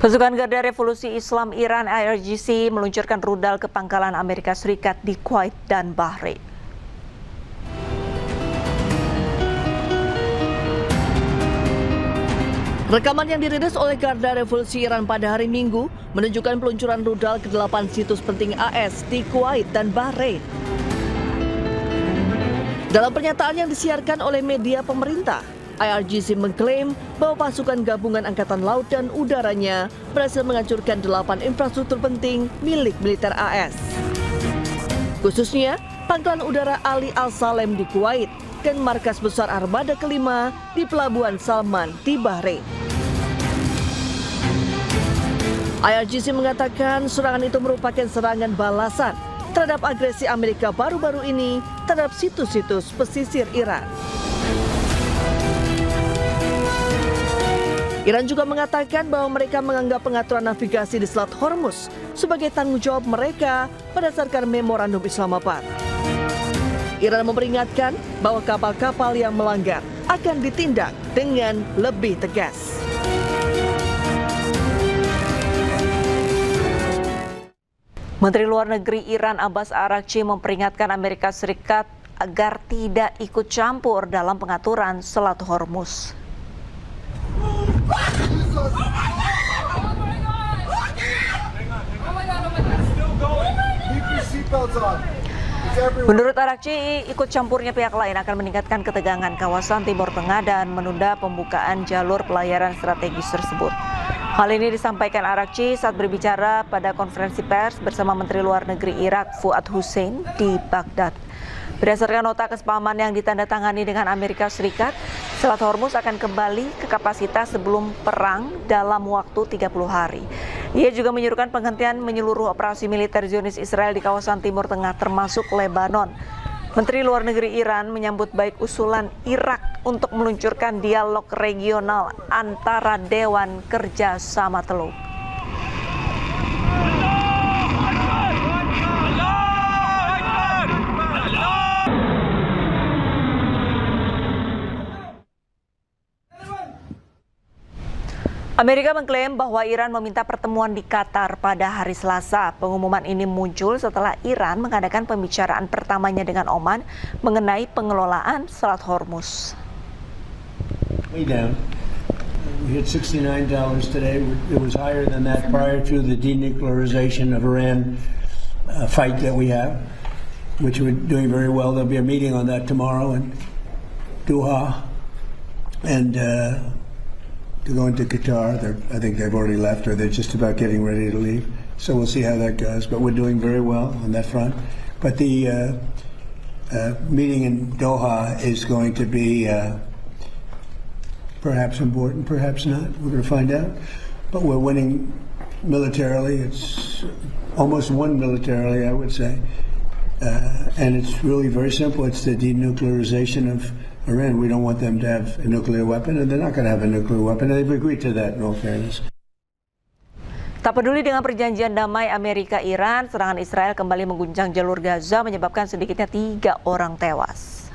Pasukan Garda Revolusi Islam Iran IRGC meluncurkan rudal ke pangkalan Amerika Serikat di Kuwait dan Bahrain. Rekaman yang dirilis oleh Garda Revolusi Iran pada hari Minggu menunjukkan peluncuran rudal ke 8 situs penting AS di Kuwait dan Bahrain. Dalam pernyataan yang disiarkan oleh media pemerintah, IRGC mengklaim bahwa pasukan gabungan Angkatan Laut dan Udaranya berhasil menghancurkan 8 infrastruktur penting milik militer AS. Khususnya, Pangkalan Udara Ali Al-Salem di Kuwait dan markas besar Armada kelima di Pelabuhan Salman di Bahrain. IRGC mengatakan serangan itu merupakan serangan balasan terhadap agresi Amerika baru-baru ini terhadap situs-situs pesisir Iran. Iran juga mengatakan bahwa mereka menganggap pengaturan navigasi di Selat Hormuz sebagai tanggung jawab mereka berdasarkan memorandum Islamabad. Iran memperingatkan bahwa kapal-kapal yang melanggar akan ditindak dengan lebih tegas. Menteri Luar Negeri Iran Abbas Araghchi memperingatkan Amerika Serikat agar tidak ikut campur dalam pengaturan Selat Hormuz. Menurut Araghchi, ikut campurnya pihak lain akan meningkatkan ketegangan kawasan Timur Tengah dan menunda pembukaan jalur pelayaran strategis tersebut. Hal ini disampaikan Araghchi saat berbicara pada konferensi pers bersama Menteri Luar Negeri Irak Fuad Hussein di Baghdad. Berdasarkan nota kesepahaman yang ditandatangani dengan Amerika Serikat, Selat Hormuz akan kembali ke kapasitas sebelum perang dalam waktu 30 hari. Ia juga menyuruhkan penghentian menyeluruh operasi militer Zionis Israel di kawasan Timur Tengah termasuk Lebanon. Menteri Luar Negeri Iran menyambut baik usulan Irak untuk meluncurkan dialog regional antara Dewan Kerja Sama Teluk. Amerika mengklaim bahwa Iran meminta pertemuan di Qatar pada hari Selasa. Pengumuman ini muncul setelah Iran mengadakan pembicaraan pertamanya dengan Oman mengenai pengelolaan Selat Hormuz. We hit $69 today. It was higher than that prior to the denuclearization of Iran fight that we have, which we're doing very well. There'll be a meeting on that tomorrow in Doha, and to go into Qatar. I think they've already left, or they're just about getting ready to leave. So we'll see how that goes. But we're doing very well on that front. But the meeting in Doha is going to be perhaps important, perhaps not. We're going to find out. But we're winning militarily. It's almost won militarily, I would say. And it's really very simple. It's the denuclearization of Iran. We don't want them to have a nuclear weapon, and they're not going to have a nuclear weapon. They've agreed to that, in all fairness. Tak peduli dengan perjanjian damai Amerika-Iran, serangan Israel kembali mengguncang jalur Gaza menyebabkan sedikitnya 3 orang tewas.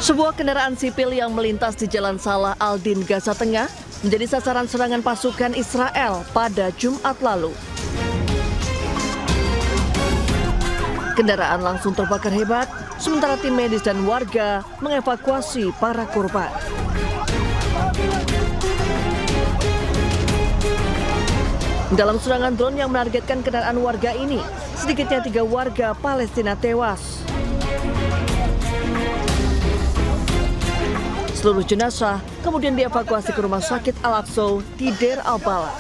Sebuah kendaraan sipil yang melintas di Jalan Salah Aldin, Gaza Tengah, menjadi sasaran serangan pasukan Israel pada Jumat lalu. Kendaraan langsung terbakar hebat, sementara tim medis dan warga mengevakuasi para korban. Dalam serangan drone yang menargetkan kendaraan warga ini, sedikitnya 3 warga Palestina tewas. Seluruh jenazah kemudian dievakuasi ke Rumah Sakit Al-Aqsa di Deir al-Balah.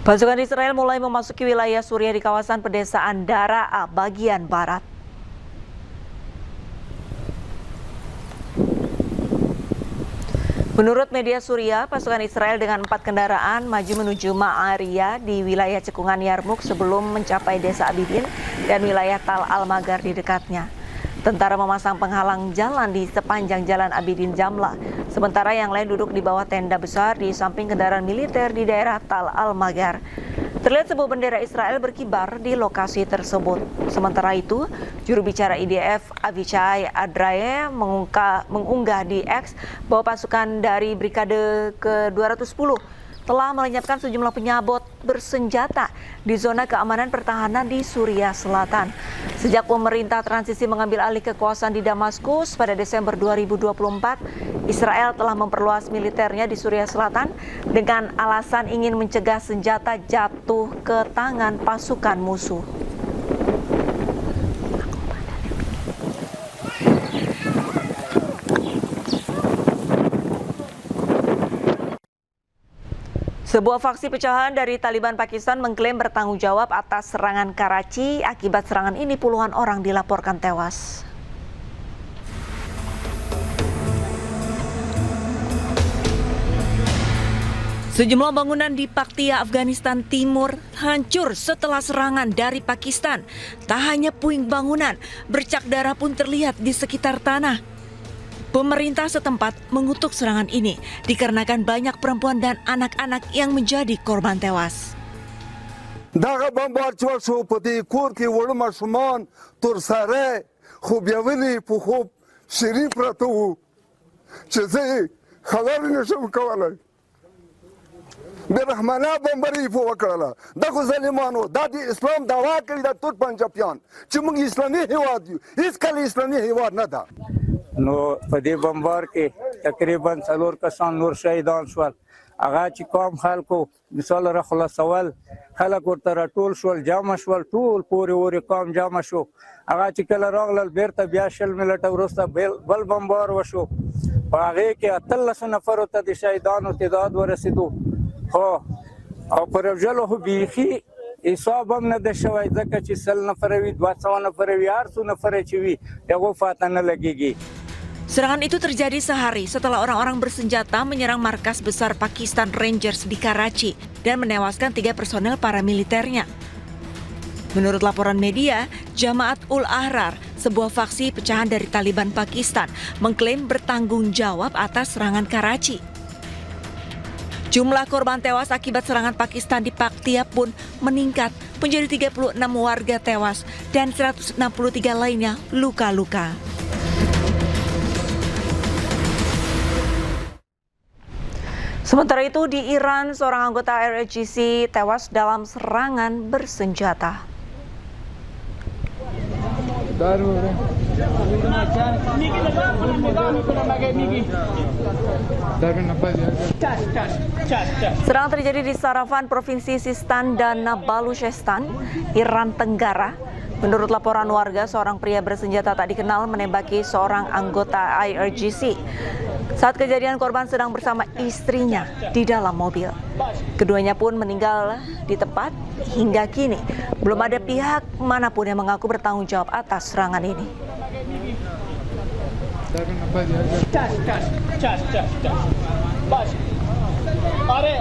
Pasukan Israel mulai memasuki wilayah Suriah di kawasan pedesaan Daraa bagian barat. Menurut media Suriah, pasukan Israel dengan 4 kendaraan maju menuju Ma'ariyah di wilayah cekungan Yarmuk sebelum mencapai desa Abidin dan wilayah Tal Al-Magar di dekatnya. Tentara memasang penghalang jalan di sepanjang jalan Abidin Jamlah, sementara yang lain duduk di bawah tenda besar di samping kendaraan militer di daerah Tal Al-Magar. Terlihat sebuah bendera Israel berkibar di lokasi tersebut. Sementara itu, juru bicara IDF Avichai Adraye mengunggah di X bahwa pasukan dari Brigade ke-210 telah melenyapkan sejumlah penyabot bersenjata di zona keamanan pertahanan di Suriah Selatan. Sejak pemerintah transisi mengambil alih kekuasaan di Damaskus pada Desember 2024, Israel telah memperluas militernya di Suriah Selatan dengan alasan ingin mencegah senjata jatuh ke tangan pasukan musuh. Sebuah faksi pecahan dari Taliban Pakistan mengklaim bertanggung jawab atas serangan Karachi. Akibat serangan ini puluhan orang dilaporkan tewas. Sejumlah bangunan di Paktia, Afghanistan Timur hancur setelah serangan dari Pakistan. Tak hanya puing bangunan, bercak darah pun terlihat di sekitar tanah. Pemerintah setempat mengutuk serangan ini dikarenakan banyak perempuan dan anak-anak yang menjadi korban tewas. دغه بمبار چې شو په دې کور کې وړ ماشومان تر سره خو بیا ولې په خوب شریف راته وو چې زه خبر نشم کولای برحمانه بمباري په وکړه دغه ظالمانو د اسلام دعوا کوي د تور پنجابیان چې موږ اسلامي هیواد یو هیڅ کله اسلامي هیواد نه ده نو په دې بمبار کې تقریبا 4 کسان نور شهیدان شول. هغه چې کوم خلکو مثال را خلاصول خلک ورته راټول شول، جمع شول، ټول پورې قوم جمع شو. هغه چې کله راغلل بیرته بیا 20 منټه وروسته بل بمبار وشو. په هغې کې 13 نفرو ته د شهیدانو تعداد ورسېدو. او پر وژلو خو بیخي حساب هم نه ده شوی، ځکه چې 100 نفره وي، 200 نفره وي، هر څو نفره چې وي هغو فاته نه لګېږي. Serangan itu terjadi sehari setelah orang-orang bersenjata menyerang markas besar Pakistan Rangers di Karachi dan menewaskan 3 personel paramiliternya. Menurut laporan media, Jamaat ul Ahrar, sebuah faksi pecahan dari Taliban Pakistan, mengklaim bertanggung jawab atas serangan Karachi. Jumlah korban tewas akibat serangan Pakistan di Paktia pun meningkat menjadi 36 warga tewas dan 163 lainnya luka-luka. Sementara itu di Iran, seorang anggota IRGC tewas dalam serangan bersenjata. Serangan terjadi di Sarafan, Provinsi Sistan dan Baluchistan, Iran Tenggara. Menurut laporan warga, seorang pria bersenjata tak dikenal menembaki seorang anggota IRGC. Saat kejadian, korban sedang bersama istrinya di dalam mobil. Keduanya pun meninggal di tempat. Hingga kini, belum ada pihak manapun yang mengaku bertanggung jawab atas serangan ini. Are.